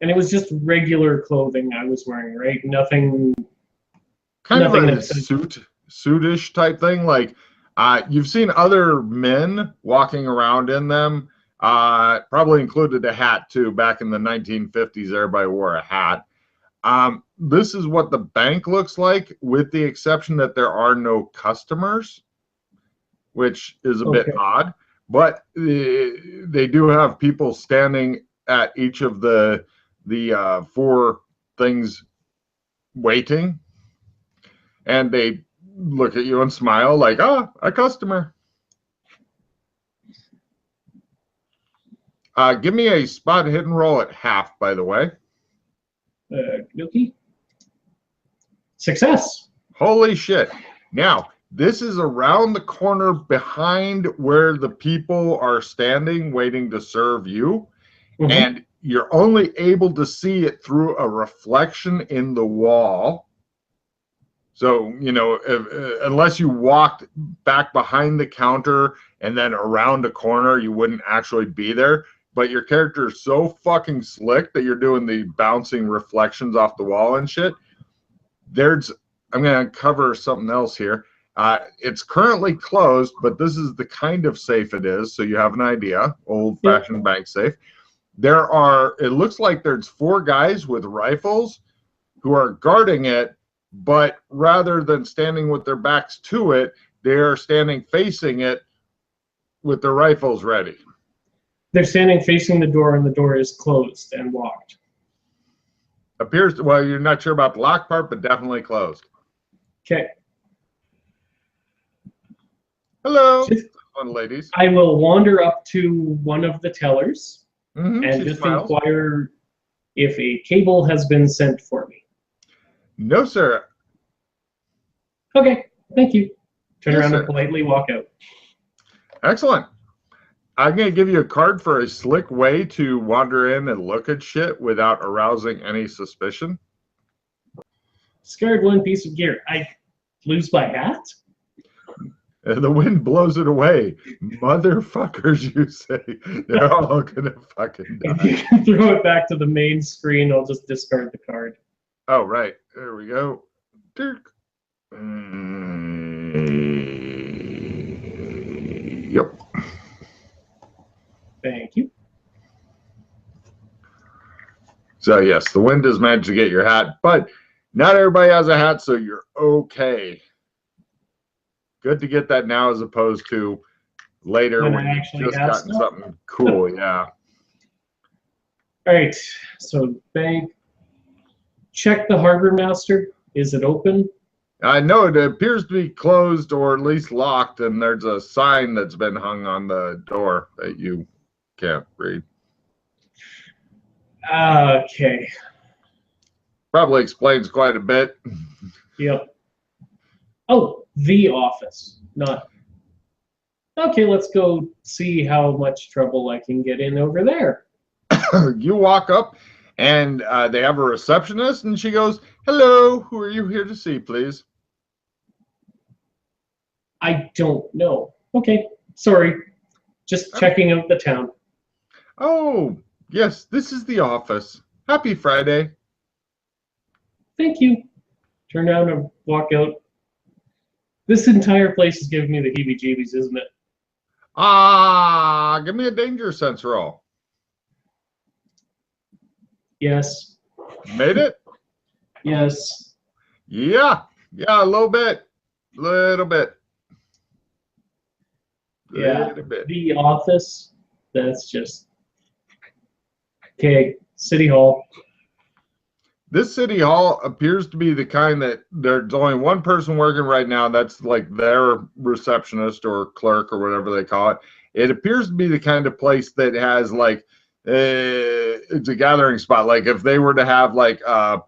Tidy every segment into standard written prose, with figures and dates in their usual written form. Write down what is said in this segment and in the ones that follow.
And it was just regular clothing I was wearing, right? Nothing. Kind nothing of a suitish type thing. Like you've seen other men walking around in them. Probably included a hat too. Back in the 1950s, everybody wore a hat. This is what the bank looks like, with the exception that there are no customers, which is a bit odd. But they do have people standing at each of the 4 things waiting, and they look at you and smile like, "Ah, a customer." Give me a spot hidden roll at half, by the way. Okay. Success. Holy shit. Now, this is around the corner behind where the people are standing waiting to serve you. Mm-hmm. And you're only able to see it through a reflection in the wall. So, you know, unless you walked back behind the counter and then around a corner, you wouldn't actually be there. But your character is so fucking slick that you're doing the bouncing reflections off the wall and shit. I'm going to cover something else here. It's currently closed, but this is the kind of safe it is, so you have an idea. Old-fashioned bank safe. It looks like there's 4 guys with rifles who are guarding it, but rather than standing with their backs to it, they are standing facing it with their rifles ready. They're standing facing the door, and the door is closed and locked. Appears, well, you're not sure about the lock part, but definitely closed. Okay. Hello, ladies. I will wander up to one of the tellers and she just smiles. inquire if a cable has been sent for me. No, sir. Okay, thank you. Turn around sir. and politely walk out. Excellent. I'm going to give you a card for a slick way to wander in and look at shit without arousing any suspicion. Discard 1 piece of gear. I lose my hat? And the wind blows it away. Motherfuckers, you say. They're all going to fucking die. If you can throw it back to the main screen, I'll just discard the card. Oh, right. There we go. Yep. Thank you. So, yes, the wind has managed to get your hat, but not everybody has a hat, so you're okay. Good to get that now as opposed to later when you just gotten something cool, yeah. All right, so bank. Check the harbor master. Is it open? No, it appears to be closed or at least locked, and there's a sign that's been hung on the door that you can't read. Okay. Probably explains quite a bit. Yep. Oh, the office. Not. Okay, let's go see how much trouble I can get in over there. You walk up, and they have a receptionist, and she goes, "Hello, who are you here to see, please?" I don't know. Okay, sorry. Just checking out the town. Oh, yes, this is the office. Happy Friday. Thank you. Turn around and walk out. This entire place is giving me the heebie-jeebies, isn't it? Give me a danger sense roll. Yes. Made it? Yes. Yeah, a little bit. Yeah, the office, that's just... Okay, City Hall. This City Hall appears to be the kind that there's only one person working right now. That's like their receptionist or clerk or whatever they call it. It appears to be the kind of place that has like, it's a gathering spot. Like if they were to have like a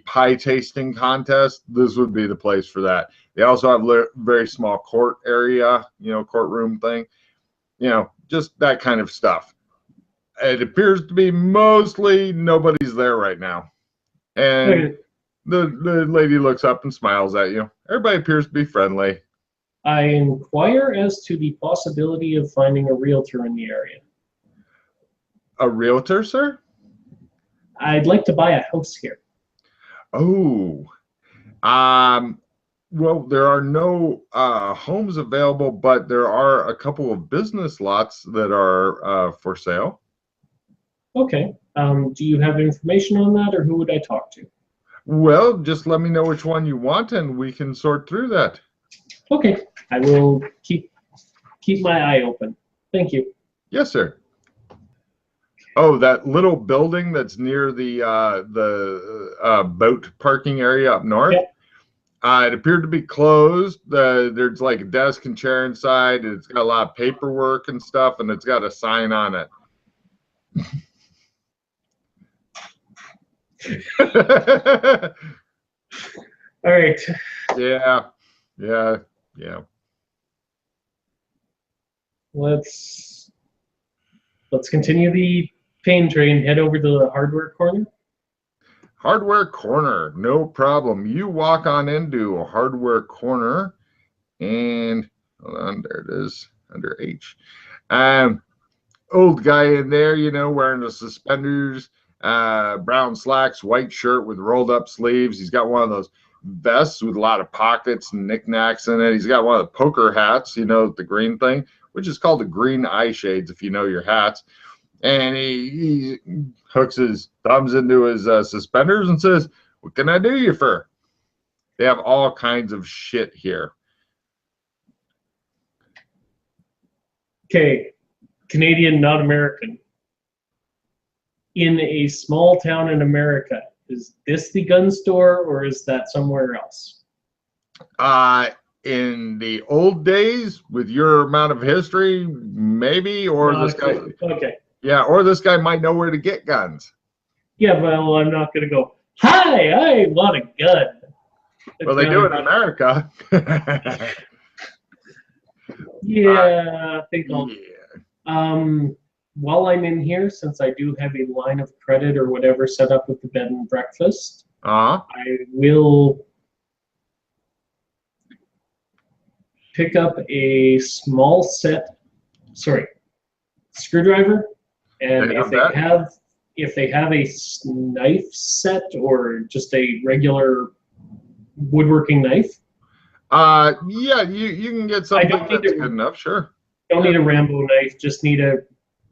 pie tasting contest, this would be the place for that. They also have a very small court area, courtroom thing, just that kind of stuff. It appears to be mostly nobody's there right now. And the lady looks up and smiles at you. Everybody appears to be friendly. I inquire as to the possibility of finding a realtor in the area. A realtor, sir? I'd like to buy a house here. Oh, well, there are no homes available, but there are a couple of business lots that are for sale. Okay. Do you have information on that, or who would I talk to? Well, just let me know which one you want, and we can sort through that. Okay. I will keep my eye open. Thank you. Yes, sir. Oh, that little building that's near the boat parking area up north. Yep. It appeared to be closed. There's like a desk and chair inside. It's got a lot of paperwork and stuff, and it's got a sign on it. All right. Yeah. Let's continue the pain train. Head over to the hardware corner. Hardware corner, no problem. You walk on into a hardware corner, and hold on, there it is under H. Old guy in there, wearing the suspenders, brown slacks, white shirt with rolled up sleeves. He's got one of those vests with a lot of pockets and knickknacks in it. He's got one of the poker hats, the green thing, which is called the green eye shades if you know your hats. And he hooks his thumbs into his suspenders and says, "What can I do you for?" They have all kinds of shit here. Okay. Canadian, not American. In a small town in America, is this the gun store or is that somewhere else? In the old days, with your amount of history, maybe, or this guy. Okay. Yeah, or this guy might know where to get guns. Yeah, well, I'm not going to go, "Hi, I want a gun." Well, they do in America. Yeah, I think I'll. Yeah. While I'm in here, since I do have a line of credit or whatever set up with the bed and breakfast, I will pick up a small screwdriver, and if they have a knife set or just a regular woodworking knife. Yeah, you can get something that's good enough, sure. Don't need a Rambo knife, just need a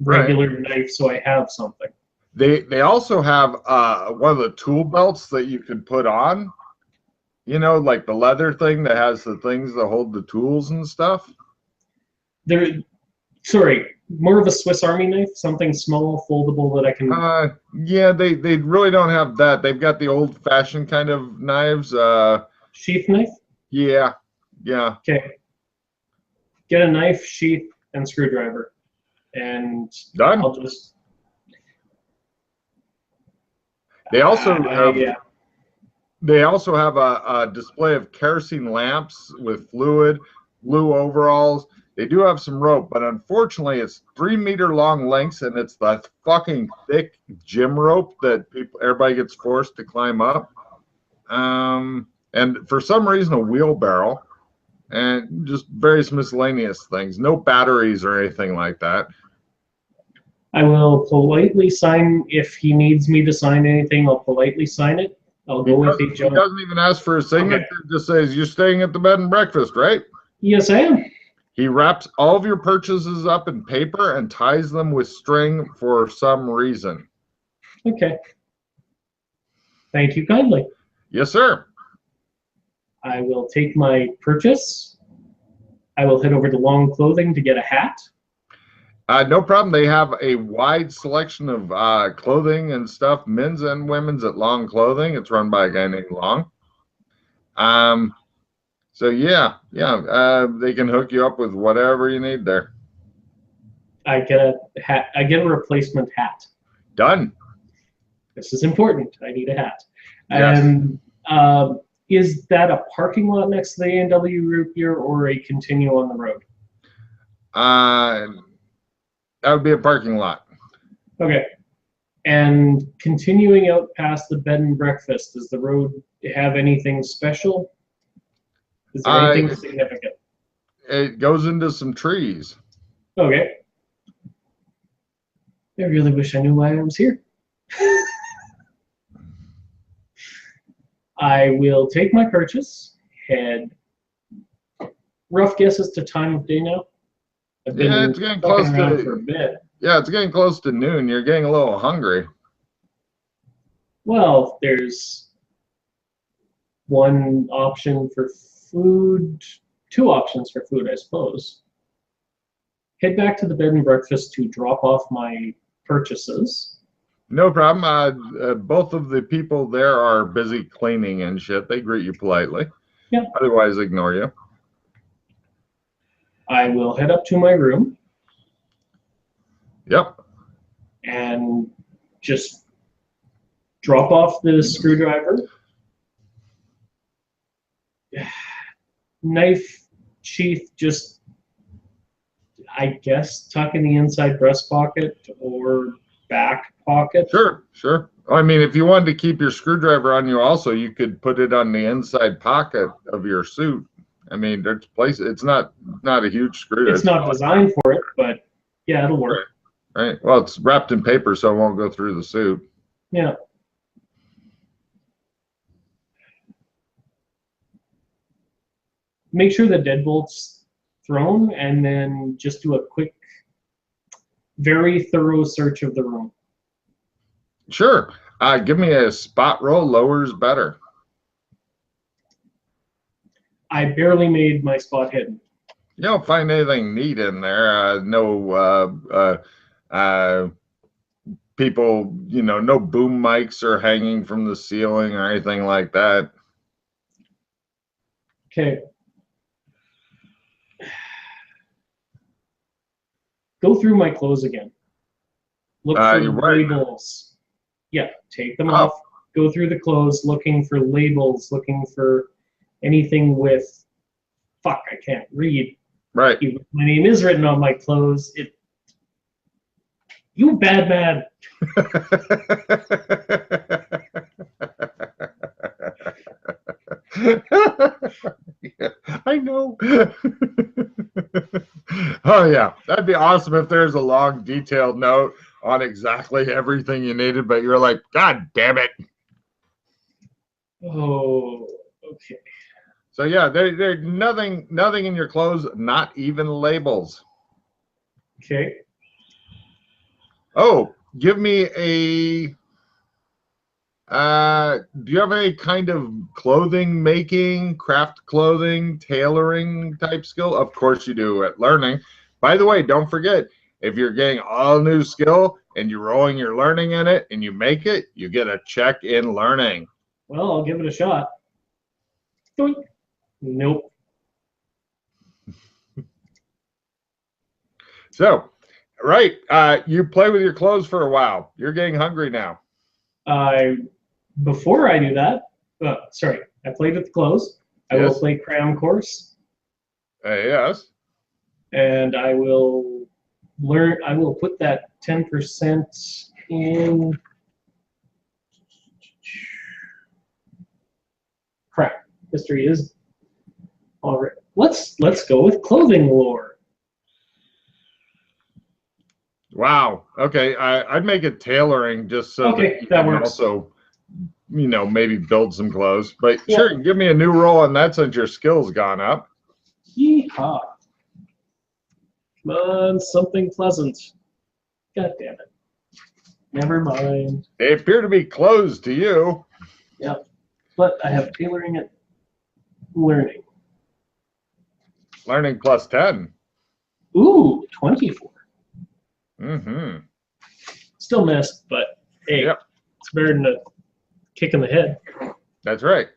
regular knife so I have something. They also have one of the tool belts that you can put on, like the leather thing that has the things that hold the tools and stuff. More of a Swiss Army knife, something small, foldable that I can. Yeah, they really don't have that. They've got the old-fashioned kind of knives. Sheath knife? Yeah. Okay. Get a knife, sheath, and screwdriver. And done. I'll just. They also have a display of kerosene lamps with fluid, blue overalls. They do have some rope, but unfortunately, it's 3-meter long lengths, and it's the fucking thick gym rope that everybody gets forced to climb up. And for some reason, a wheelbarrow, and just various miscellaneous things. No batteries or anything like that. I will politely sign if he needs me to sign anything. I'll politely sign it. I'll go with each other. He doesn't even ask for a signature. Okay. Just says, "You're staying at the bed and breakfast, right?" Yes, I am. He wraps all of your purchases up in paper and ties them with string for some reason. Okay. Thank you kindly. Yes, sir. I will take my purchase. I will head over to Long Clothing to get a hat. No problem. They have a wide selection of clothing and stuff, men's and women's at Long Clothing. It's run by a guy named Long. So yeah, they can hook you up with whatever you need there. I get a hat. I get a replacement hat. Done. This is important. I need a hat. Yes. And is that a parking lot next to the A&W root beer or a continue on the road? That would be a parking lot. Okay. And continuing out past the bed and breakfast, does the road have anything special? Is there anything significant? It goes into some trees. Okay. I really wish I knew why I was here. I will take my purchase, head. Rough guess as to time of day now? I've been Yeah, it's getting fucking close around to. for a bit. Yeah, it's getting close to noon. You're getting a little hungry. Well, there's one option for food, two options for food, I suppose. Head back to the bed and breakfast to drop off my purchases. No problem. Both of the people there are busy cleaning and shit. They greet you politely. Yeah. Otherwise, ignore you. I will head up to my room. Yep. And just drop off the screwdriver. Knife sheath, just, I guess, tuck in the inside breast pocket or back pocket. Sure, sure. I mean, if you wanted to keep your screwdriver on you also, you could put it on the inside pocket of your suit. I mean, there's places. It's not a huge screw. It's not designed for it, but yeah, it'll work. Right. Well, it's wrapped in paper, so it won't go through the suit. Yeah. Make sure the deadbolt's thrown, and then just do a quick, very thorough search of the room. Sure. Give me a spot roll. Lower's better. I barely made my spot hidden. You don't find anything neat in there. No people, no boom mics are hanging from the ceiling or anything like that. Okay. Go through my clothes again. Look for labels. Yeah, take them off. Go through the clothes, looking for labels, looking for anything with, fuck, I can't read. Right. My name is written on my clothes. You bad man. Yeah, I know. Oh yeah, that'd be awesome if there's a long, detailed note on exactly everything you needed, but you're like, God damn it. Oh, okay. So yeah, there's nothing in your clothes, not even labels. Okay. Oh, give me a. Do you have any kind of clothing making, craft clothing, tailoring type skill? Of course you do at learning. By the way, don't forget, if you're getting all new skill and you're rolling your learning in it and you make it, you get a check in learning. Well, I'll give it a shot. Doink. Nope. So, right, you play with your clothes for a while. You're getting hungry now. Before I do that, sorry, I played with the clothes. I will play cram course. Yes. And I will learn. I will put that 10% in. Crap. History is all right. Let's go with clothing lore. Wow. Okay. I'd make it tailoring just so that works. Also, maybe build some clothes. But sure, give me a new roll on that since your skill's gone up. Yeehaw. Come on, something pleasant. God damn it. Never mind. They appear to be closed to you. Yep. But I have tailoring at learning. Learning plus 10. Ooh, 24. Mm-hmm. Still missed, but hey, it's better than a kick in the head. That's right.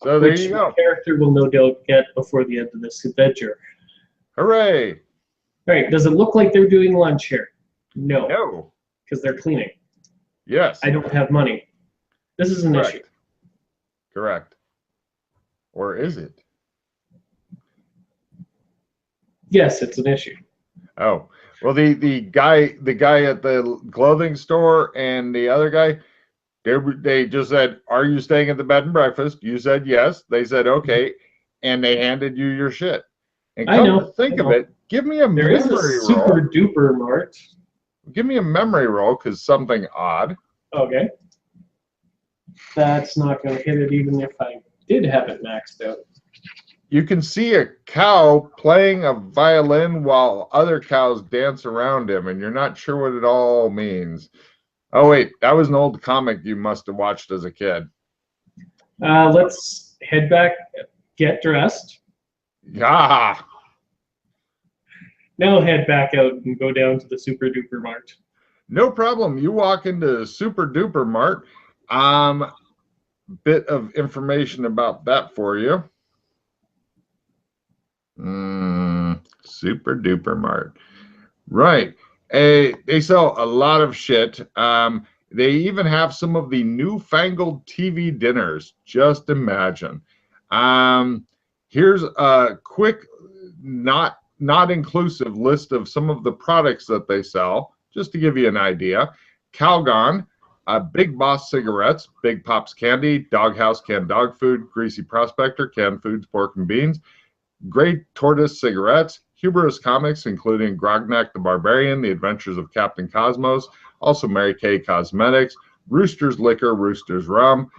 So there you go. Which character will no doubt get before the end of this adventure. Hooray! All right, does it look like they're doing lunch here? No. No. Because they're cleaning. Yes. I don't have money. This is an issue. Correct. Or is it? Yes, it's an issue. Oh. Well, the guy at the clothing store and the other guy, they just said, "Are you staying at the bed and breakfast?" You said yes. They said okay, and they handed you your shit. And come to think of it, give me a memory roll. There is a super duper mart. Give me a memory roll because something odd. Okay. That's not going to hit it even if I did have it maxed out. You can see a cow playing a violin while other cows dance around him, and you're not sure what it all means. Oh, wait, that was an old comic you must have watched as a kid. Let's head back, get dressed. Yeah. Now head back out and go down to the Super Duper Mart. No problem. You walk into Super Duper Mart. Bit of information about that for you. Super Duper Mart. Right. They sell a lot of shit. They even have some of the newfangled TV dinners. Just imagine. Here's a quick, not inclusive list of some of the products that they sell, just to give you an idea. Calgon, Big Boss cigarettes, Big Pops candy, Doghouse canned dog food, Greasy Prospector canned foods, pork and beans, Great Tortoise cigarettes, Hubris comics, including Grognak the Barbarian, The Adventures of Captain Cosmos, also Mary Kay Cosmetics, Rooster's Liquor, Rooster's Rum,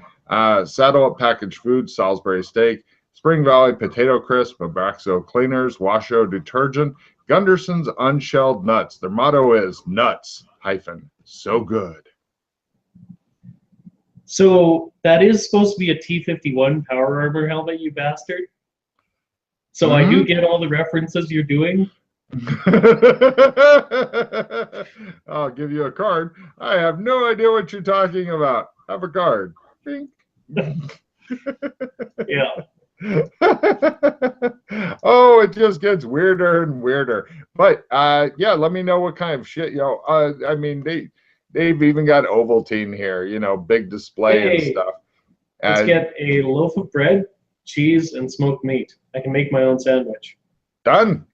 Saddle Up Packaged Foods, Salisbury Steak, Spring Valley Potato Crisp, Mabraxo Cleaners, Washo Detergent, Gunderson's Unshelled Nuts. Their motto is nuts - so good. So that is supposed to be a T-51 power armor helmet, you bastard. So I do get all the references you're doing. I'll give you a card. I have no idea what you're talking about. Have a card. Yeah. Oh, it just gets weirder and weirder. But yeah, let me know what kind of shit, I mean, they've even got Ovaltine here, big display and stuff. Let's get a loaf of bread, cheese, and smoked meat. I can make my own sandwich. Done.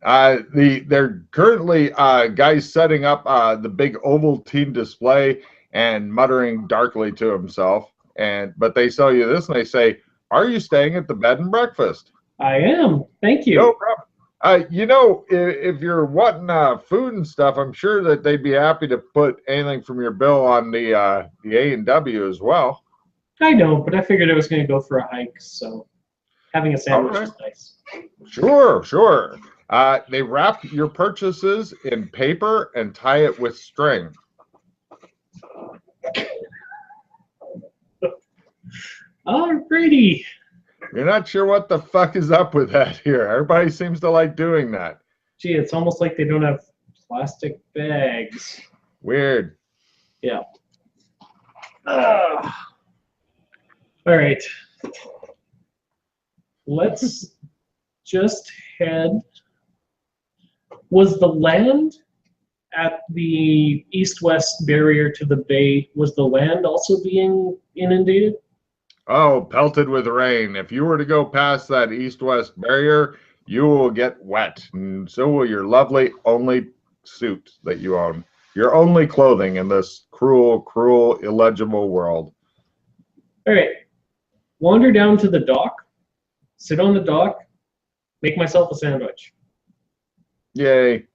They're currently guys setting up the big Ovaltine display and muttering darkly to himself. But they sell you this and they say, "Are you staying at the bed and breakfast?" I am. Thank you. No problem. If you're wanting food and stuff, I'm sure that they'd be happy to put anything from your bill on the A&W as well. I know, but I figured I was going to go for a hike, so having a sandwich is nice. Sure. They wrap your purchases in paper and tie it with string. Alrighty. You're not sure what the fuck is up with that here. Everybody seems to like doing that. Gee, it's almost like they don't have plastic bags. Weird. Yeah. All right. Let's just head. Was the land at the east-west barrier to the bay, was the land also being inundated? Oh, pelted with rain. If you were to go past that east-west barrier, you will get wet. And so will your lovely only suit that you own. Your only clothing in this cruel, cruel, illegible world. All right. Wander down to the dock, sit on the dock, make myself a sandwich. Yay.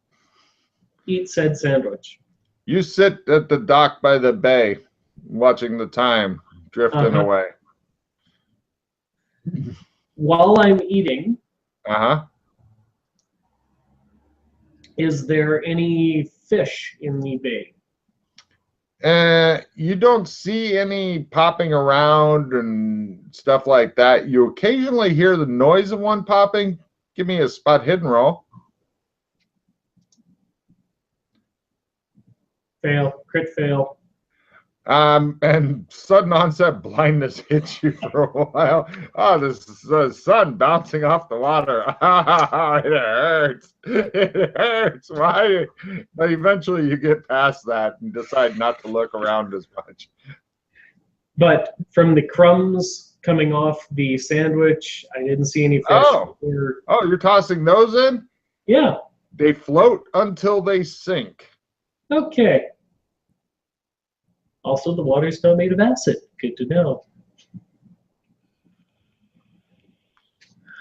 Eat said sandwich. You sit at the dock by the bay, watching the time drifting away. While I'm eating, Uh-huh. is there any fish in the bay? You don't see any popping around and stuff like that. You occasionally hear the noise of one popping. Give me a spot hidden roll. Fail. Crit fail. And sudden onset blindness hits you for a while. Oh, the sun bouncing off the water. It hurts. It hurts. Why? But eventually you get past that and decide not to look around as much. But from the crumbs coming off the sandwich, I didn't see any fish. Oh, you're tossing those in? Yeah. They float until they sink. Okay. Also, the water's now made of acid. Good to know.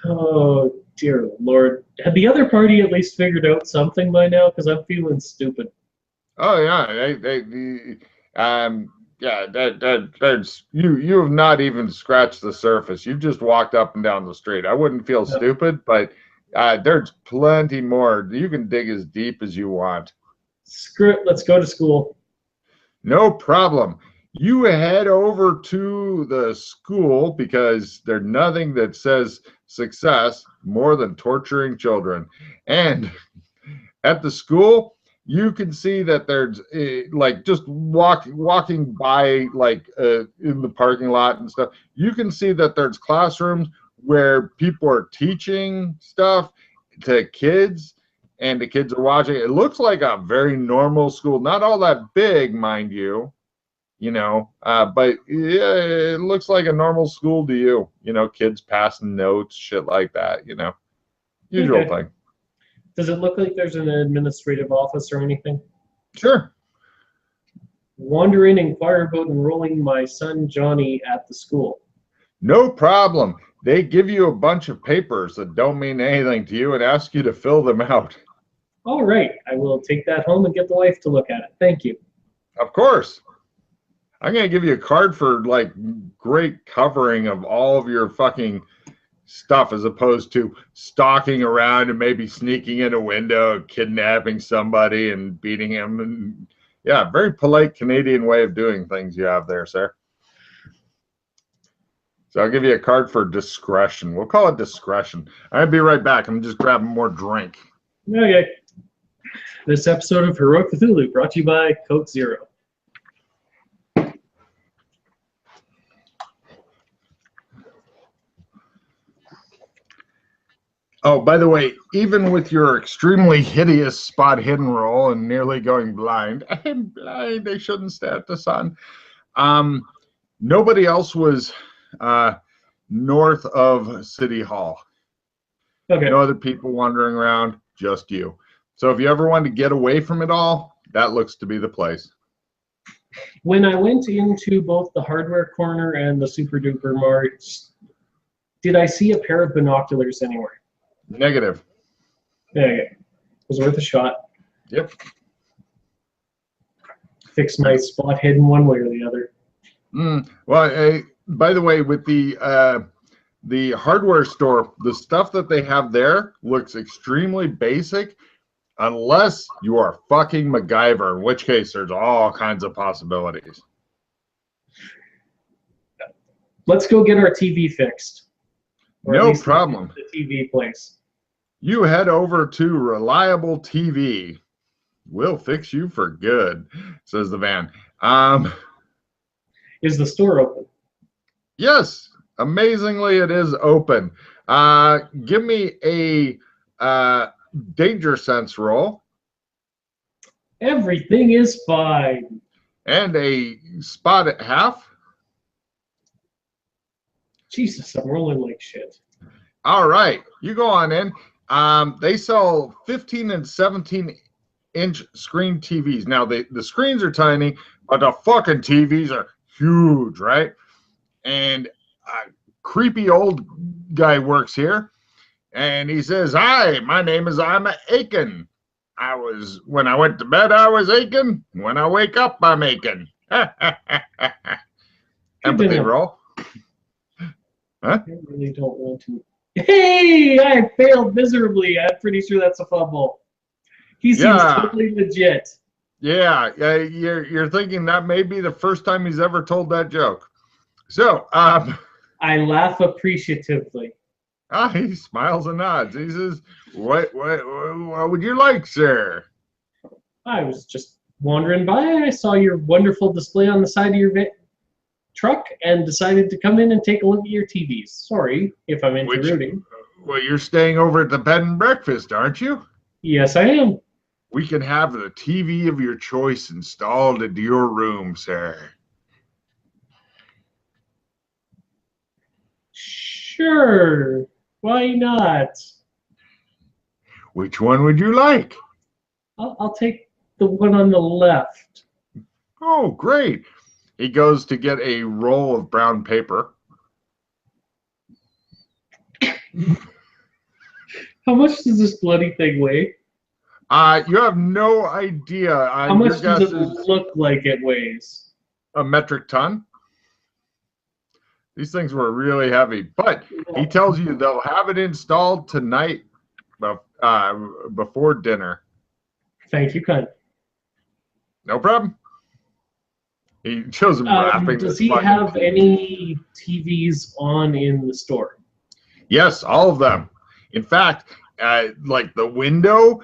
Oh, dear Lord. Had the other party at least figured out something by now? Because I'm feeling stupid. Oh, yeah. Yeah, that's you have not even scratched the surface. You've just walked up and down the street. I wouldn't feel stupid, but there's plenty more. You can dig as deep as you want. Screw it. Let's go to school. No problem. You head over to the school because there's nothing that says success more than torturing children. And at the school, you can see that there's like just walking by like in the parking lot and stuff. You can see that there's classrooms where people are teaching stuff to kids, and the kids are watching. It looks like a very normal school, not all that big, mind you. But yeah, it looks like a normal school to you. Kids passing notes, shit like that. Usual thing. Does it look like there's an administrative office or anything? Sure. Wander in and inquire about enrolling my son Johnny at the school. No problem. They give you a bunch of papers that don't mean anything to you and ask you to fill them out. All right. I will take that home and get the wife to look at it. Thank you. Of course. I'm going to give you a card for like great covering of all of your fucking stuff as opposed to stalking around and maybe sneaking in a window, kidnapping somebody and beating him. And yeah, very polite Canadian way of doing things you have there, sir. So I'll give you a card for discretion. We'll call it discretion. I'll be right back. I'm just grabbing more drink. Okay. This episode of Heroic Cthulhu brought to you by Coke Zero. Oh, by the way, even with your extremely hideous spot hidden roll and nearly going blind, I'm blind, I shouldn't stare at the sun. Nobody else was north of City Hall. Okay. No other people wandering around, just you. So if you ever want to get away from it all, that looks to be the place. When I went into both the hardware corner and the Super Duper Mart, did I see a pair of binoculars anywhere? Negative. Okay. It was worth a shot. Yep. Fix my spot hidden one way or the other. Well, by the way, with the hardware store, the stuff that they have there looks extremely basic unless you are fucking MacGyver, in which case there's all kinds of possibilities. Let's go get our TV fixed. Or no problem. The TV place. You head over to Reliable TV. We'll fix you for good, says the van. Is the store open? Yes, amazingly it is open. Give me a danger sense roll. Everything is fine. And a spot at half. Jesus, I'm rolling like shit. All right, you go on in. They sell 15 and 17-inch screen TVs. Now, the screens are tiny, but the fucking TVs are huge, right? And a creepy old guy works here, and he says, "Hi, my name is Emma Aiken. When I went to bed, I was aching. When I wake up, I'm aching." Empathy roll. Huh? I really don't want to. Hey, I failed miserably. I'm pretty sure that's a fumble. He seems totally legit. Yeah, you're thinking that may be the first time he's ever told that joke. So, I laugh appreciatively. He smiles and nods. He says, what would you like, sir? I was just wandering by. I saw your wonderful display on the side of your truck and decided to come in and take a look at your TVs. Sorry if I'm intruding. Well, you're staying over at the bed and breakfast, aren't you? Yes, I am. We can have the TV of your choice installed into your room, sir. Sure. Why not? Which one would you like? I'll take the one on the left. Oh, great. He goes to get a roll of brown paper. How much does this bloody thing weigh? You have no idea. How much does it look like it weighs? a metric ton. These things were really heavy, but he tells you they'll have it installed tonight before dinner. Thank you, kind. No problem. He shows him wrapping. Does he have any TVs on in the store? Yes, all of them. In fact, like the window,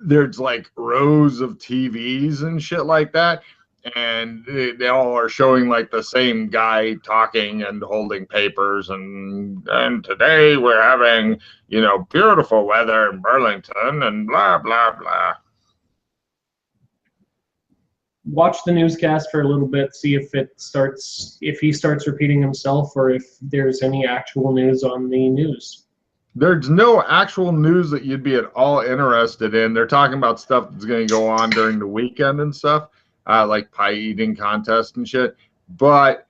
there's like rows of TVs and shit like that. And they all are showing like the same guy talking and holding papers. And today we're having, you know, beautiful weather in Burlington and blah, blah, blah. Watch the newscast for a little bit, see if he starts repeating himself or if there's any actual news on the news. There's no actual news that you'd be at all interested in. They're talking about stuff that's going to go on during the weekend and stuff, like pie eating contest and shit. But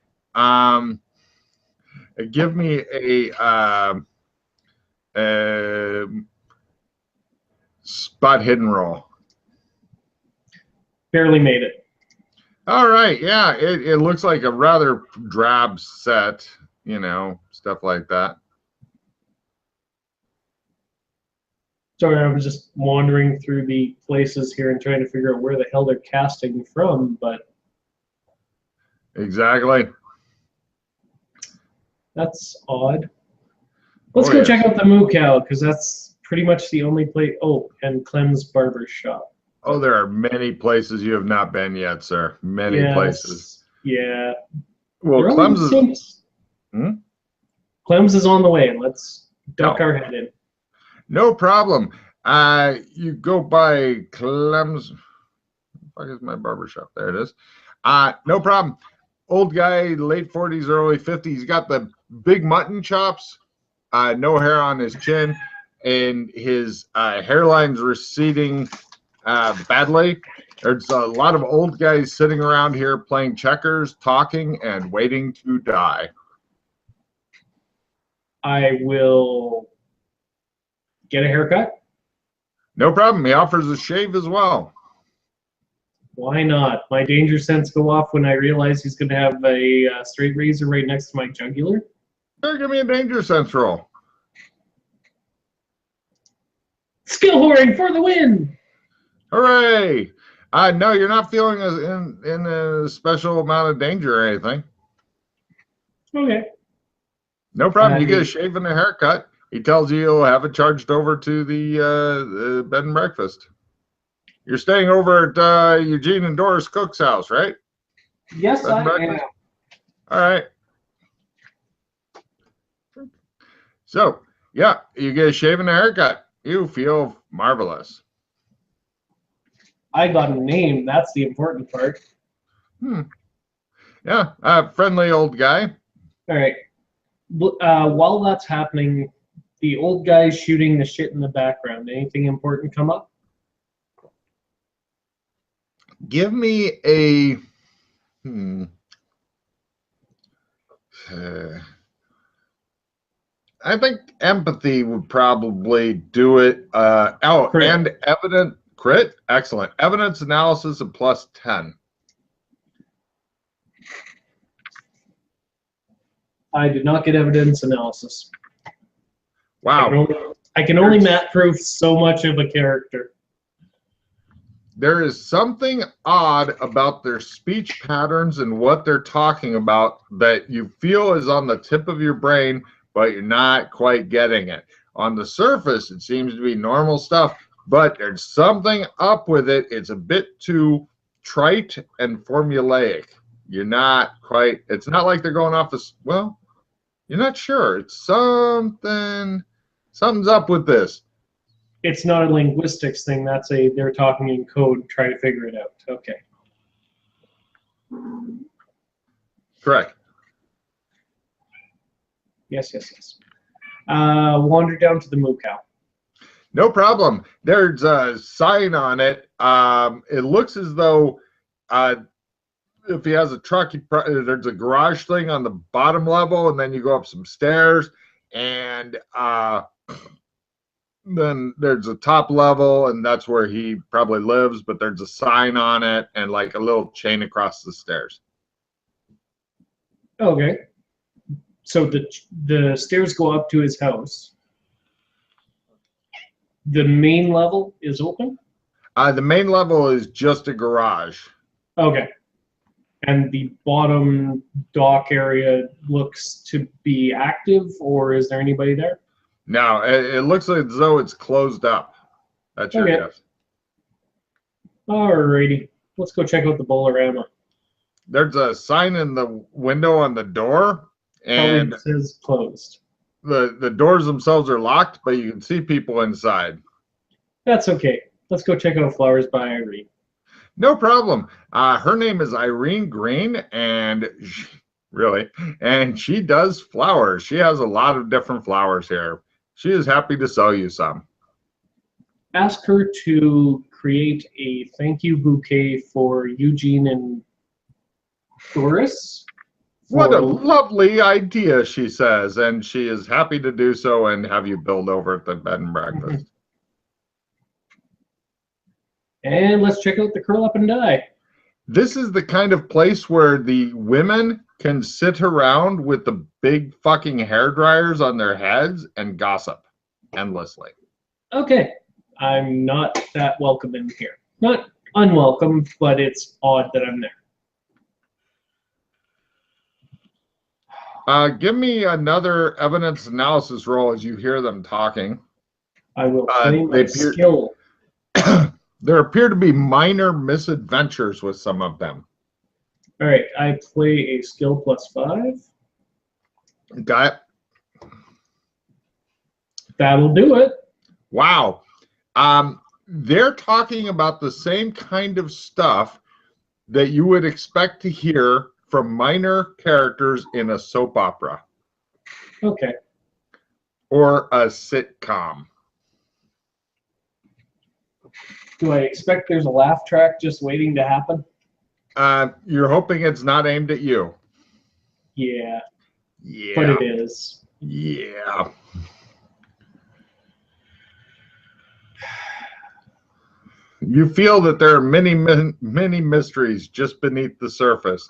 give me a spot hidden roll. Barely made it. All right, yeah, it looks like a rather drab set, you know, stuff like that. Sorry, I was just wandering through the places here and trying to figure out where the hell they're casting from, but... Exactly. That's odd. Let's go check out the Moo Cow, because that's pretty much the only place... Oh, and Clem's Barber Shop. Oh, there are many places you have not been yet, sir. Many places. Yeah. Well, Clem's is... Clem's is on the way. Let's duck our head in. No problem. You go by Clem's. What the fuck is my barbershop? There it is. No problem. Old guy, late 40s, early 50s. He's got the big mutton chops, no hair on his chin, and his hairline's receding badly. There's a lot of old guys sitting around here playing checkers, talking, and waiting to die. I will get a haircut. No problem. He offers a shave as well. Why not? My danger sense go off when I realize he's going to have a straight razor right next to my jugular. Sure, give me a danger sense roll. Skill whoring for the win! Hooray! No, you're not feeling in a special amount of danger or anything. Okay. No problem. You get a shave and a haircut. He tells you you'll have it charged over to the bed and breakfast. You're staying over at Eugene and Doris Cook's house, right? Yes, I am. All right. So, yeah, you get a shave and a haircut. You feel marvelous. I got a name. That's the important part. Yeah, friendly old guy. All right. While that's happening, the old guy's shooting the shit in the background. Anything important come up? Give me a... I think empathy would probably do it. Crit. And evident crit. Excellent. Evidence analysis of +10. I did not get evidence analysis. Wow. I can only map proof so much of a character. There is something odd about their speech patterns and what they're talking about that you feel is on the tip of your brain, but you're not quite getting it. On the surface, it seems to be normal stuff, but there's something up with it. It's a bit too trite and formulaic. You're not quite, it's not like they're going off this, well, you're not sure. It's something's up with this. It's not a linguistics thing. That's they're talking in code, try to figure it out. Okay. Correct. Yes. Wander down to the Moo Cow. No problem. There's a sign on it. It looks as though if he has a truck, there's a garage thing on the bottom level, and then you go up some stairs, and then there's a top level, and that's where he probably lives, but there's a sign on it and like a little chain across the stairs. Okay. So the stairs go up to his house. The main level is open? The main level is just a garage. Okay. And the bottom dock area looks to be active, or is there anybody there? No, it looks as though it's closed up. That's your guess. Alrighty. Let's go check out the Bolorama. There's a sign in the window on the door, and it says closed. The doors themselves are locked, but you can see people inside. That's okay. Let's go check out Flowers by Irene. No problem. Her name is Irene Green, and she does flowers. She has a lot of different flowers here. She is happy to sell you some. Ask her to create a thank you bouquet for Eugene and Doris. What a lovely idea, she says, and she is happy to do so and have you build over at the bed and breakfast. And let's check out the Curl Up and Die. This is the kind of place where the women can sit around with the big fucking hair dryers on their heads and gossip endlessly. Okay. I'm not that welcome in here. Not unwelcome, but it's odd that I'm there. Give me another evidence analysis roll as you hear them talking. I will play my skill. There appear to be minor misadventures with some of them. All right, I play a skill +5. Got it. That'll do it. Wow. They're talking about the same kind of stuff that you would expect to hear from minor characters in a soap opera. Okay. Or a sitcom. Do I expect there's a laugh track just waiting to happen? You're hoping it's not aimed at you. Yeah. Yeah. But it is. Yeah. You feel that there are many mysteries just beneath the surface.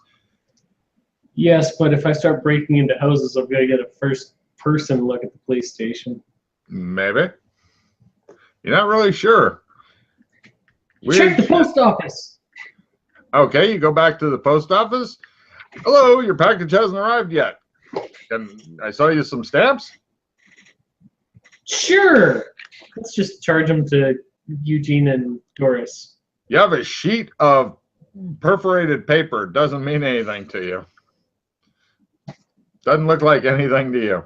Yes, but if I start breaking into houses, I'm going to get a first-person look at the police station. Maybe. You're not really sure. Check the post office. Okay, you go back to the post office. Hello, your package hasn't arrived yet. Can I sell you some stamps? Sure. Let's just charge them to Eugene and Doris. You have a sheet of perforated paper. Doesn't mean anything to you. Doesn't look like anything to you.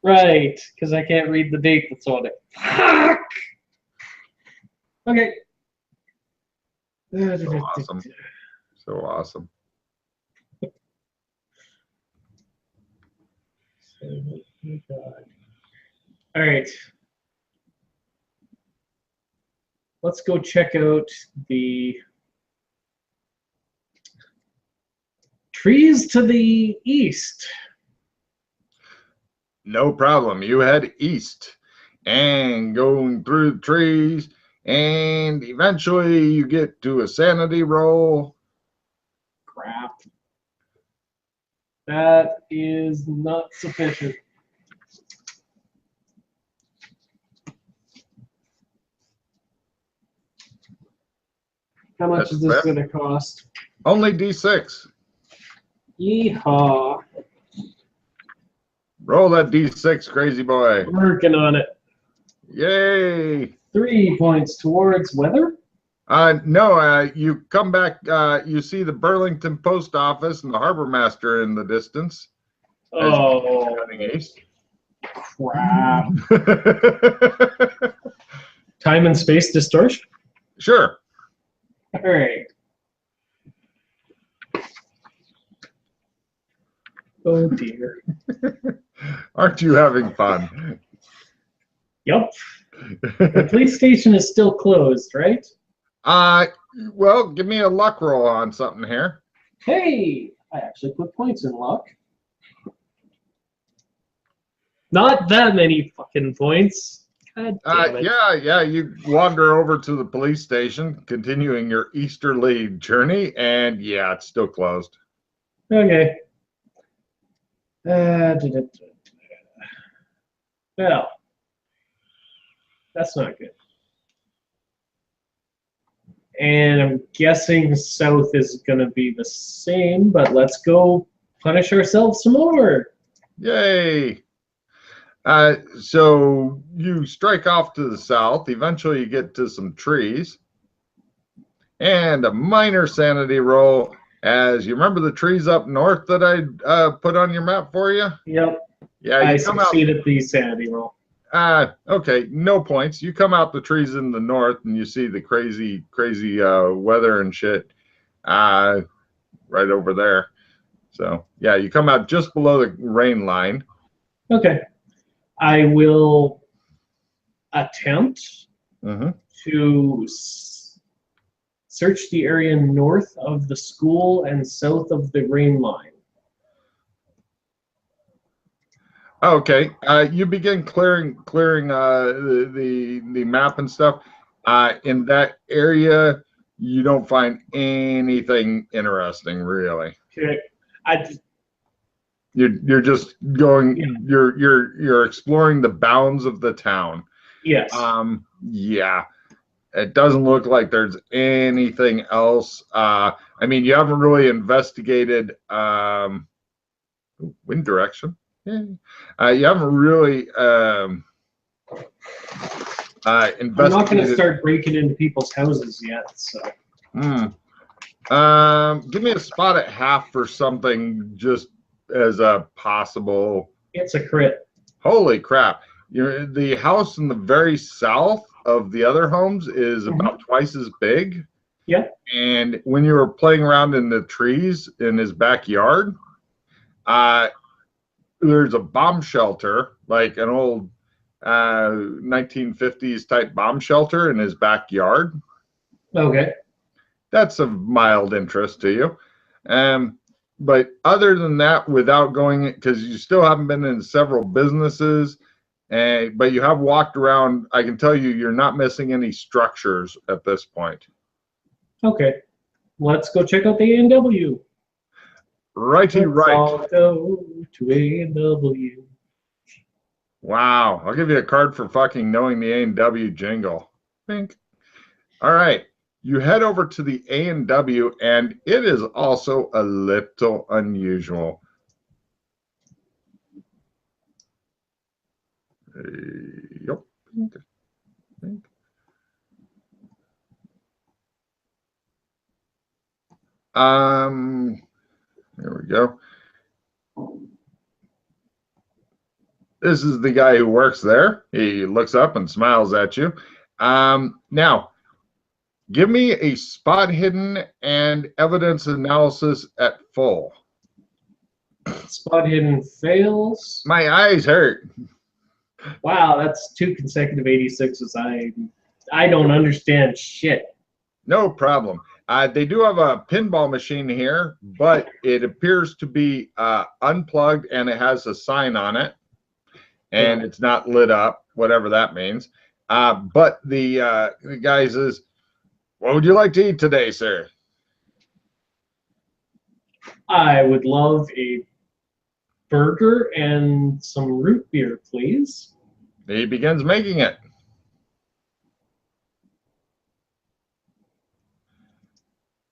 Right, because I can't read the date that's on it. Fuck! Okay. So awesome. So awesome. All right. Let's go check out the trees to the east. No problem. You head east and going through the trees, and eventually you get to a sanity roll. Crap. That is not sufficient. How much is this going to cost? Only D6. Yeehaw. Roll that D6, crazy boy. Working on it. Yay. 3 points towards weather? No, you come back, you see the Burlington Post Office and the Harbor Master in the distance. Oh, east. Crap. Time and space distortion? Sure. All right. Oh, dear. Aren't you having fun? Yep. The police station is still closed, right? Well, give me a luck roll on something here. Hey, I actually put points in luck. Not that many fucking points. God damn it. Yeah, you wander over to the police station, continuing your easterly journey, and yeah, it's still closed. Okay. Well, that's not good. And I'm guessing south is going to be the same, but let's go punish ourselves some more. Yay! So you strike off to the south. Eventually, you get to some trees. And a minor sanity roll, as you remember the trees up north that I put on your map for you? Yep. Yeah, I succeeded the sanity roll. Okay, no points. You come out the trees in the north and you see the crazy weather and shit right over there. So, yeah, you come out just below the rain line. Okay. I will attempt to search the area north of the school and south of the rain line. Okay, you begin clearing the map and stuff. In that area, you don't find anything interesting, really. Okay. You're just going. Yeah. You're exploring the bounds of the town. Yes. Yeah. It doesn't look like there's anything else. I mean, you haven't really investigated wind direction. Yeah. You haven't really investigated. I'm not going to start breaking into people's houses yet. So. Give me a spot at half for something just as a possible. It's a crit. Holy crap! The house in the very south of the other homes is about twice as big. Yeah. And when you were playing around in the trees in his backyard, there's a bomb shelter, like an old 1950s type bomb shelter in his backyard. Okay. That's of mild interest to you. But other than that, without going, because you still haven't been in several businesses, but you have walked around, I can tell you, you're not missing any structures at this point. Okay. Let's go check out the A&W. Righty right. Let's all go to A&W. Wow. I'll give you a card for fucking knowing the A&W jingle. Think. All right. You head over to the A&W, and it is also a little unusual. Yep. There we go. This is the guy who works there. He looks up and smiles at you. Now, give me a spot hidden and evidence analysis at full. Spot hidden fails. My eyes hurt. Wow, that's 2 consecutive 86s. I don't understand shit. No problem. They do have a pinball machine here, but it appears to be unplugged and it has a sign on it, and it's not lit up, whatever that means. But the guy says, "What would you like to eat today, sir?" I would love a burger and some root beer, please. He begins making it.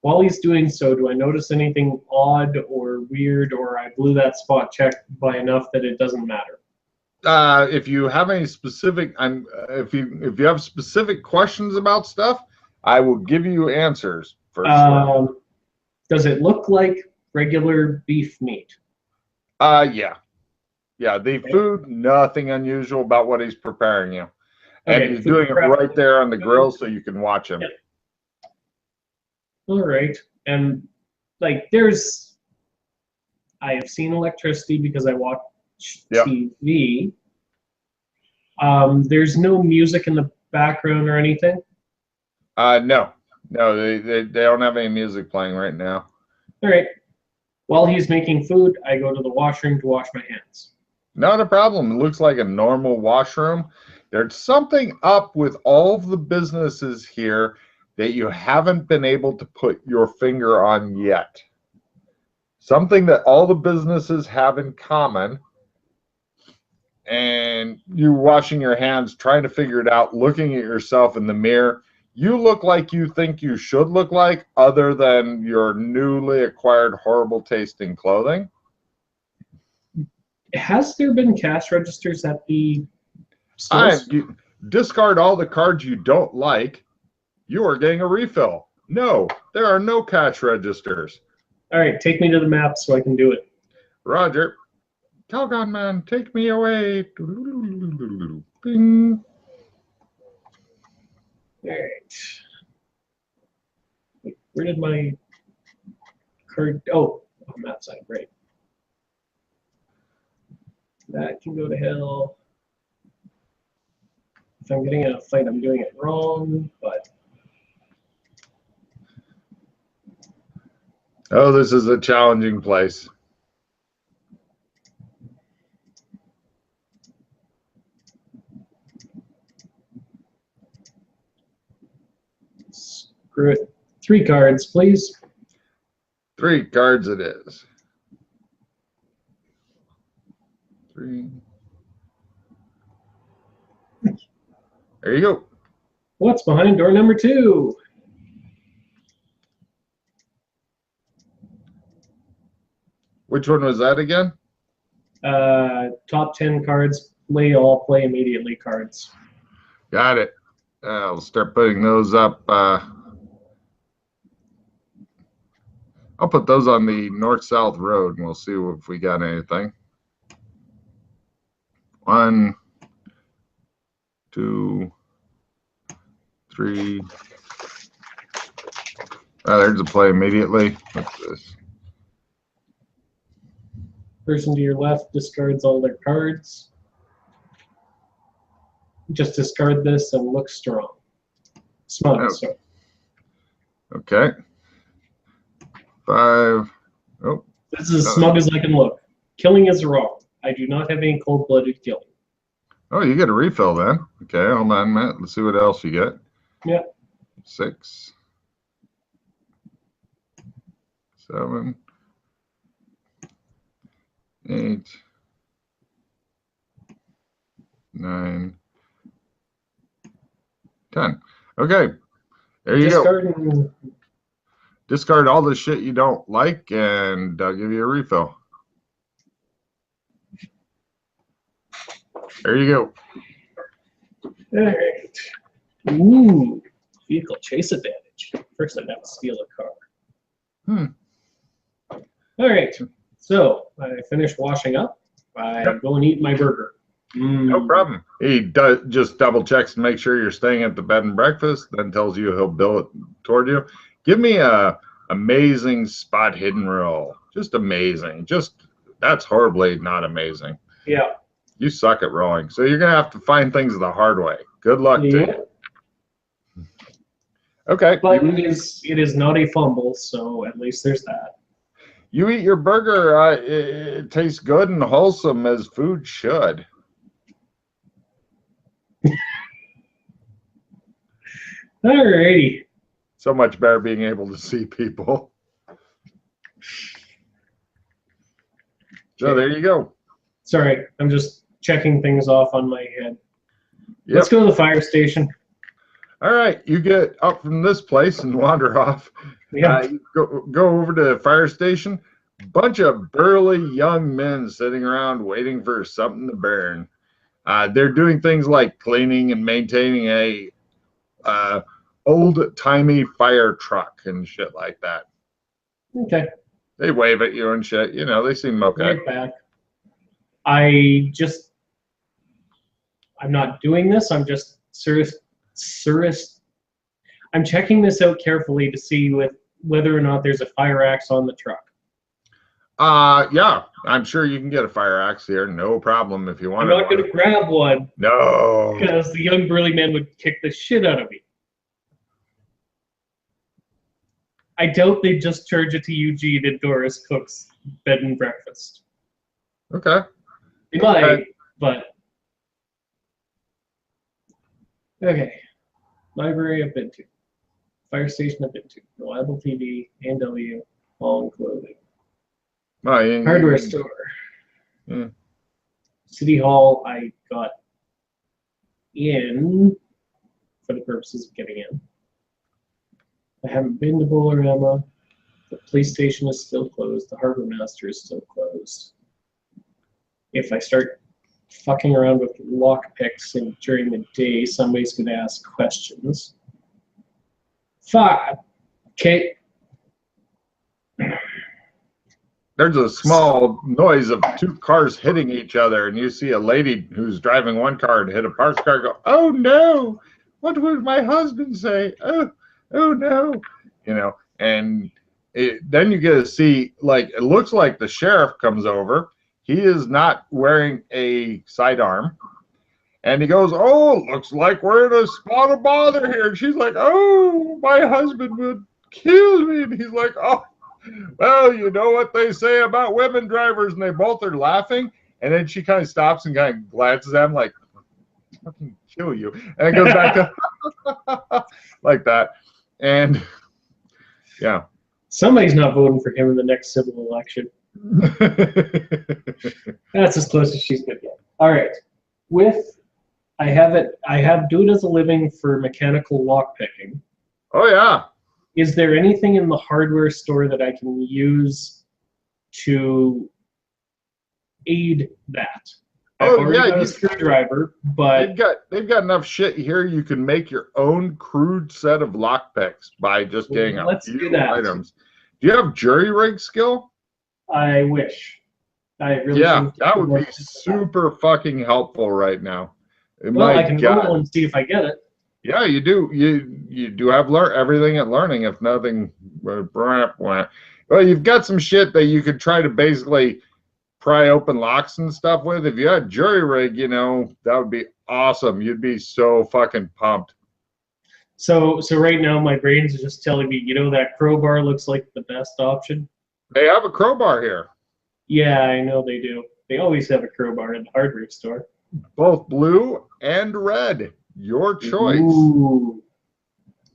While he's doing so, do I notice anything odd or weird, or I blew that spot check by enough that it doesn't matter? If you have any specific, if you have specific questions about stuff, I will give you answers for sure. Does it look like regular beef meat? Yeah. The food, nothing unusual about what he's preparing you, and he's doing it right there on the grill, so you can watch him. Yep. All right, and like I have seen electricity because I watch TV. There's no music in the background or anything. No, they don't have any music playing right now. All right. While he's making food, I go to the washroom to wash my hands. Not a problem. It looks like a normal washroom. There's something up with all of the businesses here that you haven't been able to put your finger on yet. something that all the businesses have in common, and you washing your hands, trying to figure it out, looking at yourself in the mirror. You look like you think you should look like, other than your newly acquired horrible tasting clothing. Has there been cash registers at the stores? You discard all the cards you don't like. You are getting a refill. No, there are no cash registers. All right, take me to the map so I can do it. Roger. Calgon man, take me away. Bing. All right. Wait, where did my card? Oh, on that side, right. That can go to hell. If I'm getting in a fight, I'm doing it wrong, but. Oh, this is a challenging place. Screw it. 3 cards, please. 3 cards it is. 3. There you go. What's behind door number 2? Which one was that again? Top 10 cards, play all, play immediately cards. Got it. I'll start putting those up. I'll put those on the north-south road, and we'll see if we got anything. 1, 2, 3. There's a play immediately. What's this? Person to your left discards all their cards. Just discard this and look strong. Smug. Oh. So. Okay. 5. Oh. This is as smug as I can look. Killing is wrong. I do not have any cold-blooded killing. Oh, you get a refill then. Okay, hold on a minute. Let's see what else you get. Yeah. 6. 7. 8. 9. 10. Okay. There you go. Discard all the shit you don't like, and I'll give you a refill. There you go. All right. Ooh, vehicle chase advantage. First, I'd have to steal a car. All right. So I finish washing up. I go and eat my burger. No problem. He does just double checks to make sure you're staying at the bed and breakfast, then tells you he'll bill it toward you. Give me a amazing spot hidden roll. Just amazing. Just that's horribly not amazing. Yeah. You suck at rolling. So you're gonna have to find things the hard way. Good luck to you. Okay. But it is not a fumble, so at least there's that. You eat your burger, it tastes good and wholesome as food should. Alrighty. So much better being able to see people. So there you go. Sorry, I'm just checking things off on my head. Yep. Let's go to the fire station. All right, you get up from this place and wander off. Yeah. You go over to the fire station. Bunch of burly young men sitting around waiting for something to burn. They're doing things like cleaning and maintaining a old-timey fire truck and shit like that. Okay. They wave at you and shit. You know, they seem okay. Right back. I'm not doing this. I'm just I'm checking this out carefully to see whether or not there's a fire axe on the truck. Yeah, I'm sure you can get a fire axe here. No problem if you want. I'm not going to grab one. No. Because the young burly man would kick the shit out of me. I doubt they'd just charge it to Eugene at Doris Cook's bed and breakfast. Okay. They might, but... Okay. Library I've been to. Fire station I've been to. Reliable TV, A&W, all clothing. Oh, Hardware store. Yeah. City Hall, I got in for the purposes of getting in. I haven't been to Bolorama. The police station is still closed. The Harbor Master is still closed. If I start fucking around with lockpicks during the day, somebody's going to ask questions. Fuck. Okay. There's a small noise of two cars hitting each other, and you see a lady who's driving one car and hit a parked car go, "Oh no, what would my husband say? Oh no," and then you get to see, like, it looks like the sheriff comes over. He is not wearing a sidearm, and he goes, "Oh, looks like we're in a spot of bother here." And she's like, "Oh, my husband would kill me," and he's like, "Oh. Well, you know what they say about women drivers," and they both are laughing. And then she kind of stops and kind of glances at him like, "Fucking kill you," and it goes back to like that. And yeah, somebody's not voting for him in the next civil election. That's as close as she's gonna get. All right, I have do it as a living for mechanical lockpicking. Oh yeah. Is there anything in the hardware store that I can use to aid that? I've already got a screwdriver, but they've got enough shit here. You can make your own crude set of lockpicks by just getting a few items. Do you have jury rig skill? I wish. I really that would be super fucking helpful right now. Well, I can roll and see if I get it. Yeah, you do. You do have everything at learning, if nothing. Well, you've got some shit that you could try to basically pry open locks and stuff with. If you had jury rig, that would be awesome. You'd be so fucking pumped. So right now my brain's just telling me, that crowbar looks like the best option. They have a crowbar here. Yeah, I know they do. They always have a crowbar in the hardware store. Both blue and red. Your choice. Ooh.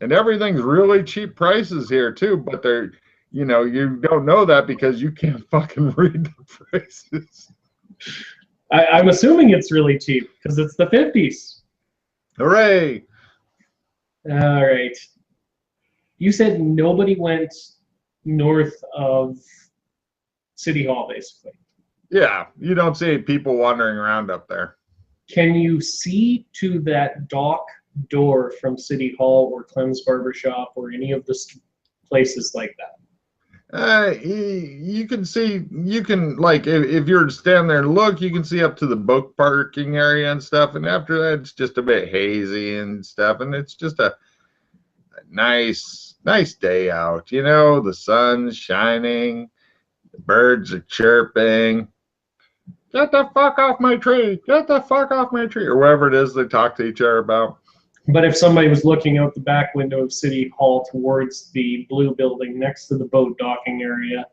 And everything's really cheap prices here too, but they're, you don't know that because you can't fucking read the prices. I'm assuming it's really cheap because it's the 50s. Hooray! All right. You said nobody went north of City Hall, basically. Yeah, you don't see people wandering around up there. Can you see to that dock door from City Hall or Clem's Barbershop or any of the places like that? You can see, like, if you're to stand there and look, you can see up to the boat parking area and stuff. And after that, it's just a bit hazy and stuff. And it's just a nice day out. The sun's shining, the birds are chirping. Get the fuck off my tree. Get the fuck off my tree. Or whatever it is they talk to each other about. But if somebody was looking out the back window of City Hall towards the blue building next to the boat docking area,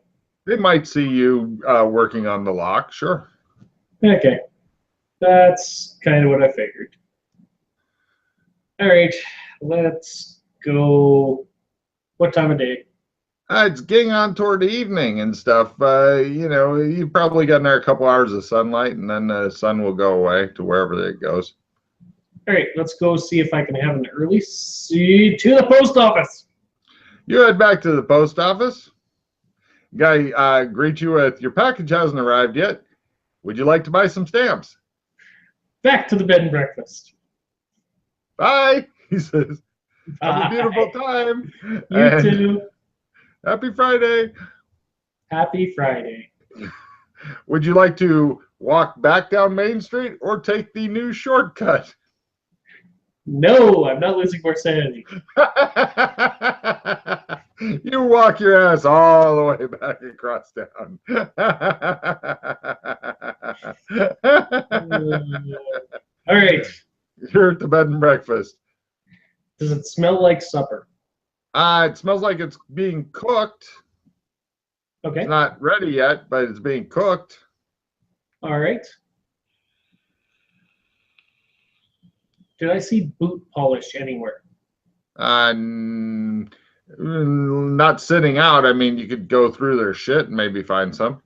they might see you working on the lock, sure. Okay. That's kind of what I figured. All right. Let's go. What time of day? It's getting on toward the evening and stuff. You've probably got another couple hours of sunlight, and then the sun will go away to wherever it goes. All right, let's go see if I can have an early see to the post office. You head back to the post office. Guy greets you with, "Your package hasn't arrived yet. Would you like to buy some stamps?" Back to the bed and breakfast. Bye, he says. Have a beautiful time. You too. Happy Friday. Happy Friday. Would you like to walk back down Main Street or take the new shortcut? No, I'm not losing more sanity. You walk your ass all the way back across town. All right. You're at the bed and breakfast. Does it smell like supper? It smells like it's being cooked. Okay. It's not ready yet, but it's being cooked. All right. Did I see boot polish anywhere? Not sitting out. I mean, you could go through their shit and maybe find some.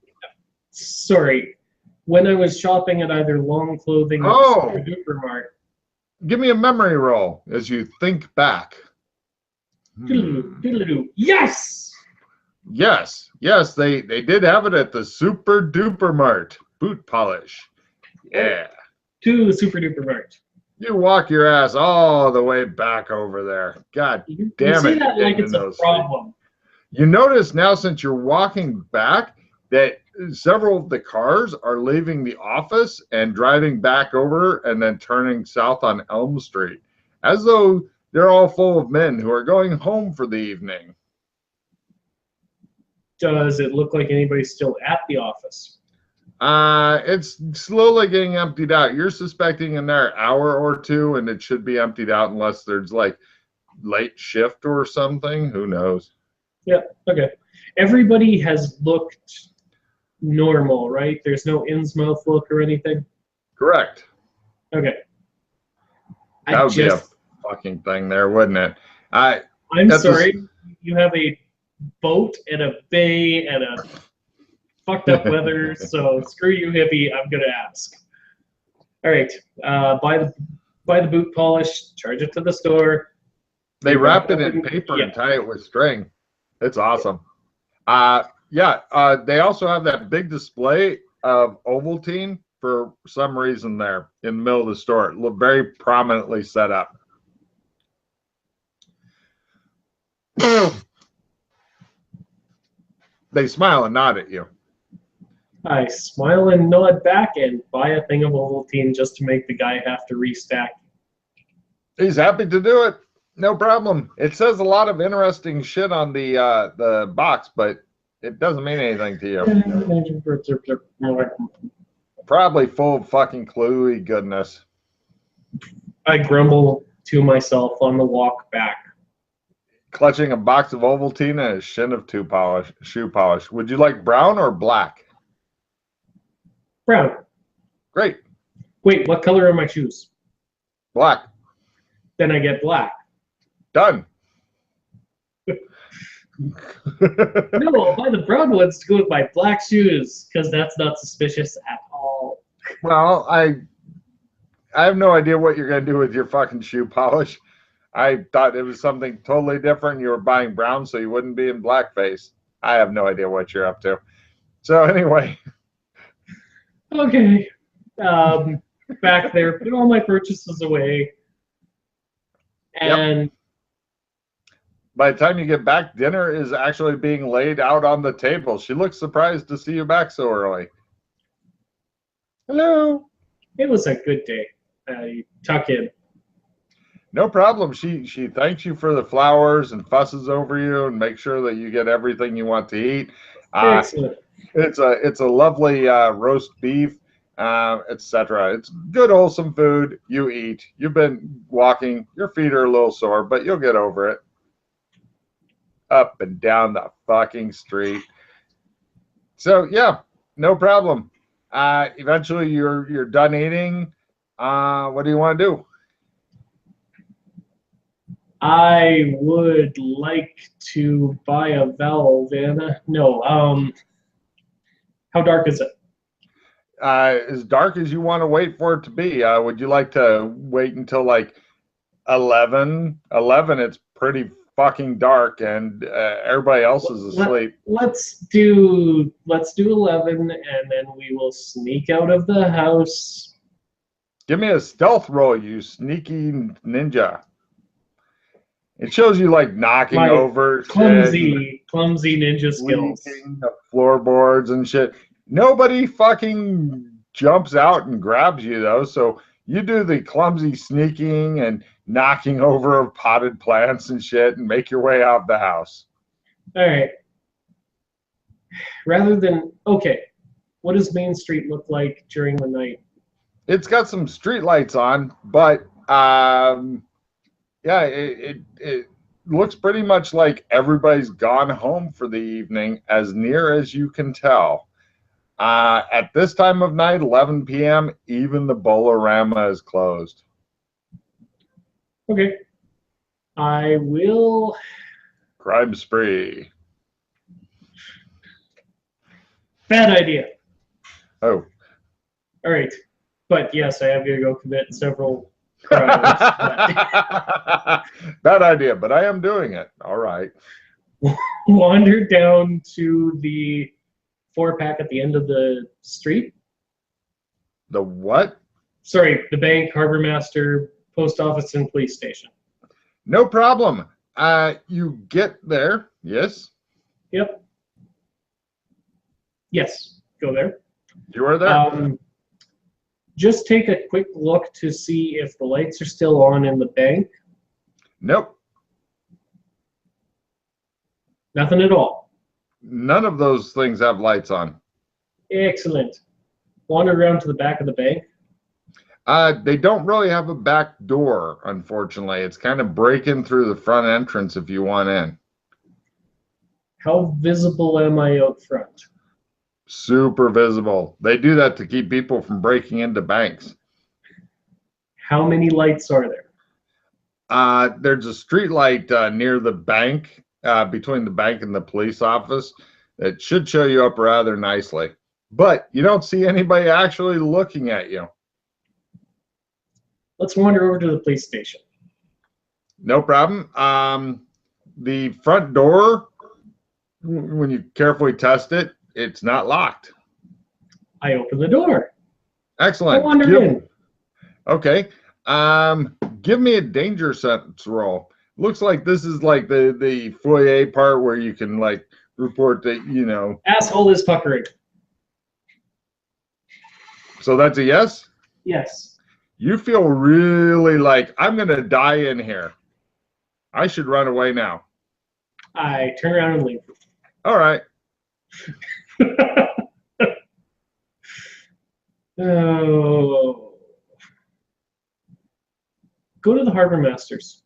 Sorry. When I was shopping at either Long Clothing or Super Duper Mart. Give me a memory roll as you think back. Yes! Yes, they did have it at the Super Duper Mart. Boot polish. Yeah. To Super Duper Mart. You walk your ass all the way back over there. God damn it. You say that like it's a problem. You notice now, since you're walking back, that several of the cars are leaving the office and driving back over and then turning south on Elm Street, as though they're all full of men who are going home for the evening. Does it look like anybody's still at the office? It's slowly getting emptied out. You're suspecting another hour or two, and it should be emptied out unless there's like late shift or something. Who knows? Yeah, okay. Everybody has looked normal, right? There's no Innsmouth look or anything? Correct. Okay. That would be a fucking thing there, wouldn't it? I'm sorry. You have a boat and a bay and a fucked up weather, so screw you, hippie. I'm gonna ask. All right. Buy the boot polish. Charge it to the store. They wrap it in paper and tie it with string. It's awesome. They also have that big display of Ovaltine for some reason there in the middle of the store. It looked very prominently set up. They smile and nod at you. I smile and nod back and buy a thing of Ovaltine just to make the guy have to restack. He's happy to do it. No problem. It says a lot of interesting shit on the box, but it doesn't mean anything to you. Probably full of fucking cluey goodness. I grumble to myself on the walk back. Clutching a box of Ovaltine and a shin of shoe polish. Would you like brown or black? Brown. Great. Wait, what color are my shoes? Black. Then I get black. Done. No, I'll buy the brown ones to go with my black shoes, because that's not suspicious at all. Well, I have no idea what you're going to do with your fucking shoe polish. I thought it was something totally different. You were buying brown so you wouldn't be in blackface. I have no idea what you're up to. So anyway. Okay. Back there, put all my purchases away. And by the time you get back, dinner is actually being laid out on the table. She looks surprised to see you back so early. Hello. It was a good day. You tuck in. No problem. She thanks you for the flowers and fusses over you and makes sure that you get everything you want to eat. Excellent. It's a lovely roast beef, etc. It's good, wholesome food. You eat. You've been walking. Your feet are a little sore, but you'll get over it. Up and down the fucking street. So yeah, no problem. Eventually you're done eating. What do you want to do? I would like to buy a Valvana. No, how dark is it? As dark as you want to wait for it to be. Would you like to wait until like 11? 11, it's pretty fucking dark and everybody else is asleep. Let's do 11 and then we will sneak out of the house. Give me a stealth roll, you sneaky ninja. It shows you like knocking over clumsy ninja skills. The floorboards and shit. Nobody fucking jumps out and grabs you though, so you do the clumsy sneaking and knocking over of potted plants and shit and make your way out of the house. All right. Okay, what does Main Street look like during the night? It's got some street lights on, but yeah, it looks pretty much like everybody's gone home for the evening, as near as you can tell. At this time of night, 11 p.m., even the Bolorama is closed. Okay. I will... Crime spree. Bad idea. Oh. All right. But yes, I have to go commit several crimes. Bad idea, but I am doing it. All right. Wander down to the 4-pack at the end of the street. The what? Sorry, the bank, harbor master, post office, and police station. No problem. You get there. Yes. Yep. Yes. Go there. You are there. Just take a quick look to see if the lights are still on in the bank. Nope. Nothing at all. None of those things have lights on. Excellent. Wander around to the back of the bank. They don't really have a back door, unfortunately. It's kind of breaking through the front entrance if you want in. How visible am I out front? Super visible. They do that to keep people from breaking into banks. How many lights are there? There's a street light near the bank, between the bank and the police office. It should show you up rather nicely. But you don't see anybody actually looking at you. Let's wander over to the police station. No problem. The front door, when you carefully test it, it's not locked. I open the door. Excellent. I wander in. Okay. Give me a danger sense roll. Looks like this is like the foyer part where you can like report that, you know. Asshole is puckering. So that's a yes? Yes. You feel really like, I'm going to die in here. I should run away now. I turn around and leave. All right. Oh. Go to the harbor masters.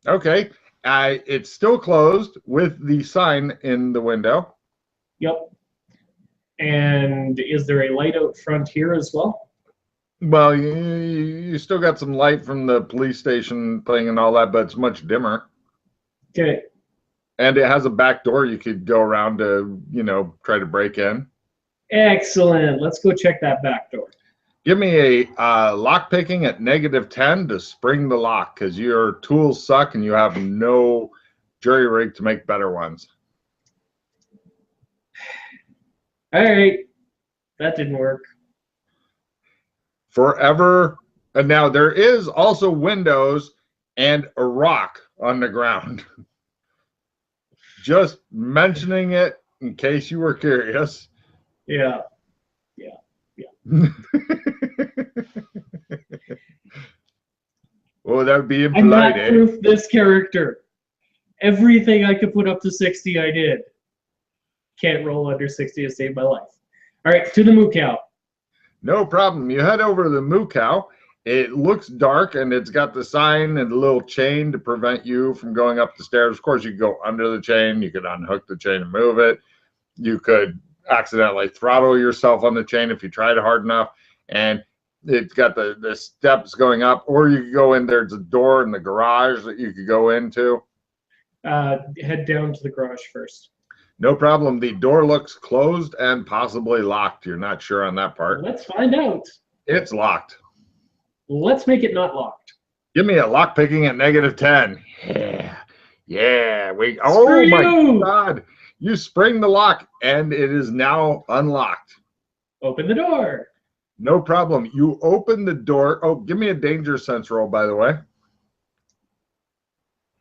Okay. It's still closed with the sign in the window. Yep. And is there a light out front here as well? Well, you still got some light from the police station thing and all that, but it's much dimmer. Okay. And it has a back door you could go around to, you know, try to break in. Excellent. Let's go check that back door. Give me a lock picking at -10 to spring the lock, because your tools suck and you have no jury rig to make better ones. All right. That didn't work. Forever. And now there is also windows and a rock on the ground. Just mentioning it in case you were curious. Yeah. Well, that would be I'm impolite, not proof this character. Everything I could put up to 60, I did. Can't roll under 60 to save my life. All right, to the moo cow. No problem. You head over to the moo cow. It looks dark, and it's got the sign and a little chain to prevent you from going up the stairs. Of course, you could go under the chain. You could unhook the chain and move it. You could accidentally throttle yourself on the chain if you tried hard enough. And it's got the steps going up. Or you could go in. There's a door in the garage that you could go into. Head down to the garage first. No problem. The door looks closed and possibly locked. You're not sure on that part. Let's find out. It's locked. Let's make it not locked. Give me a lock picking at -10. Yeah. Oh Screw my you. God. You spring the lock and it is now unlocked. Open the door. No problem. You open the door. Oh, give me a danger sense roll, by the way.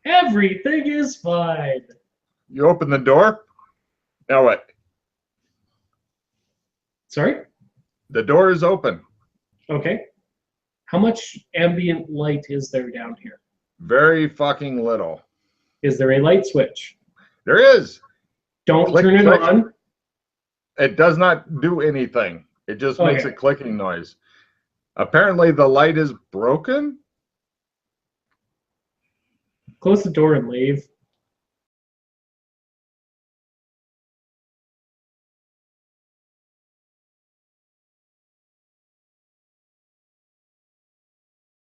Everything is fine. You open the door. Now what? Sorry? The door is open. Okay. How much ambient light is there down here? Very fucking little. Is there a light switch? There is. Don't Click, turn it click. on. It does not do anything. It just makes a clicking noise. Apparently the light is broken. Close the door and leave.